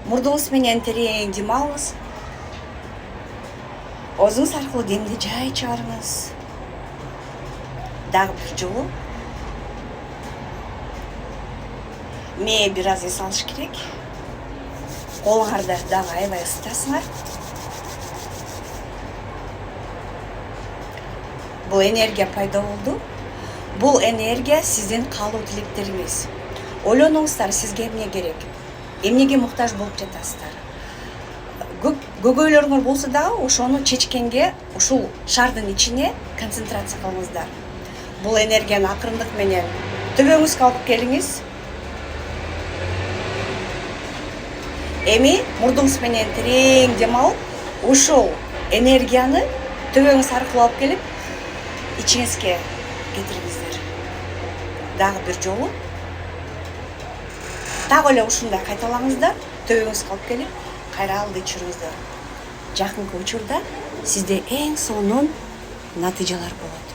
Мурдуңуз менен терең дем алыңыз. Оозуңуз аркылуу демди жай чыгарыңыз. Дагы бир жолу. Мээ бир аз эс алыш керек. Колуңарды дагы аябай ысытасыңар. Бул энергия пайда болду. Бул энергия сиздин каалоо тилектериңиз. Ойлонуңуздар, сизге эмне керек? Эмнеге муктаж болуп жатасыздар? Көйгөйлөрүңөр болсо дагы ошону чечкенге ушул шардын ичине концентрация кылыңыздар. Бул энергияны акырындык менен төбөңүзгө алып келиңиз. Эми мурдуңуз менен терең дем алып, ушул энергияны төбөңүз аркылуу алып келип, ичиңизге кетириңиздер. Дагы бир жолу. Дагы эле ушундай кайталаңыздар. Төбөңүзгө алып келип, кайра алды ичириңиздер. Жакынкы учурда сизде эң сонун натыйжалар болот.